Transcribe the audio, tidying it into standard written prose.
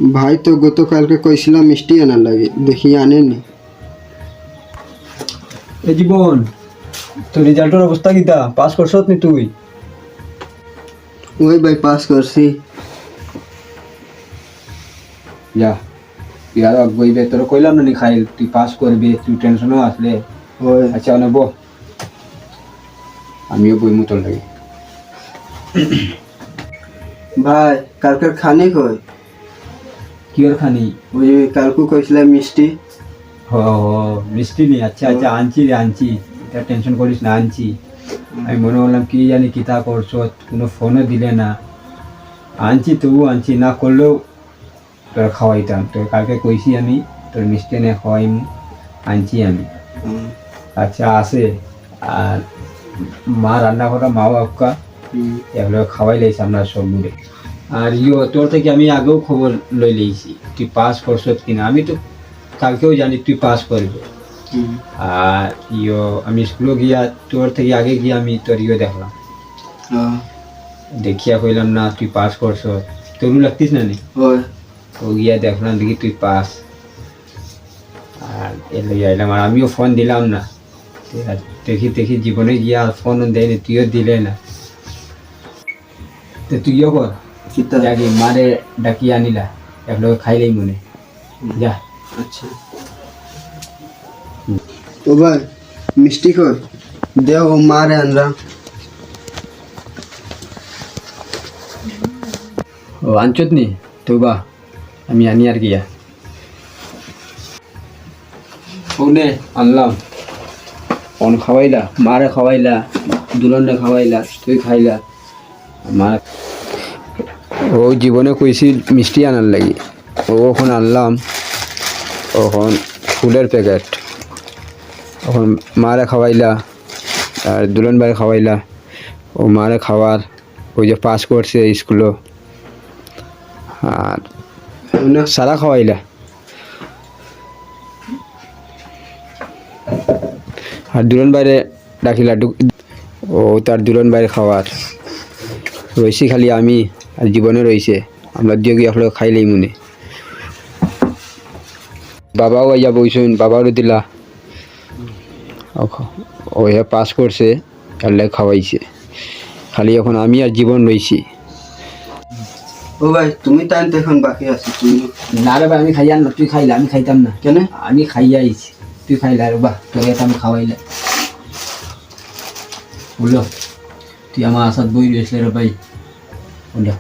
ভাই তো গতকালকে কইছিলাম মিষ্টি আনার লাগে, দেখি আনেনি। এই জীবন, তোর রেজাল্টের অবস্থা কিতা? পাস করছত নি তুই? ওই ভাই পাস করছি। যা ইয়ার বইবে, তোর কইলাম না নি খাইল তুই পাস করবি, তুই টেনশনও আসলে। ওই আচ্ছা অনেক আমিও বই মতন লাগে। ভাই কালকের খানি কই? কি ওর খানি? ওই যে কালকে কইছিলাম মিষ্টি। মিষ্টি নি? আচ্ছা আচ্ছা আনছি রে, আনছি, এটা টেনশন করিস না, আনছি। আমি মনে করলাম কি জানি কিতা করছো, কোনো ফোনও দিলে না। আনছি, তবু আনছি, না করলেও তোর খাওয়াইতাম। তোর কালকে কইছি আমি তোর মিষ্টি এনে খাওয়াইম, আনছি আমি। আচ্ছা আসে, আর মা রান্না করা মা বাপকা এগুলো খাওয়াই লাইছি আমরা সব মিলে। আর তোর থেকে আমি আগেও খবর লই লইছি তুই পাস করছ কিনা। আমি তো কালকেও জানি তুই পাস করবি। আর আমি স্কুলে গিয়া তোর থেকে আগে গিয়ে আমি তোর দেখলাম, দেখিয়া কইলাম না তুই পাস করছ, তোরও লাগতিস না নি? ও গিয়া দেখলাম, দেখি তুই পাস। আর এলো আইলাম, আর আমিও ফোন দিলাম না। দেখি জীবনে গিয়া আর ফোন দেয়নি, তুইও দিলে না। তো তুইও কর, যাকে মারে ডাকি আনিলা, একলোকে খাইলেই মনে যা। আচ্ছা ও ভাই মিষ্টি কই দেও, ও মারে আনরা। ও আনছত নি? তো বা আমি আনি আর গিয়া ওনে আনলাম। অন খাওয়াইলা, মারে খাওয়াইলা, দুলনে খাওয়াইলা, তুই খাইলা। আমার ও জীবনে কইছিল মিষ্টি আনার লাগি, ও ওখান আনলাম, ওখান ফুলের প্যাকেট। ওখান মারে খাওয়াইলা আর দুলন ভাই খাওয়াইলা। ও মারে খাওয়ার, ওই যে পাস করছে স্কুলও, আর সারা খাওয়াইলা। আর দুলন বাইরে ডাকিলা, ও তার দুলন বাইরে খাওয়ার রয়েছি খালি আমি, আর জীবনে রয়েছে আমরা দিয়ে গিয়ে আপনার খাইলেই মনে। বাবাও আইয়া বইছেন, বাবারও দিলা, ও পাস করছে, আল্লাহ খাওয়াইছে। খালি এখন আমি আর জীবন রয়েছি। ও ভাই তুমি টাইম তো এখন বাকি আছে। তুমি না রে ভাই, আমি খাইয়া না, তুই খাইলা, আমি খাইতাম না। কেন? আমি খাইয়া আইছি, তুই খাইলা রে বা, তোর আমি খাওয়াইলা। বললো তুই আমার আসাদ বই রয়েছে রে ভাই, বললো।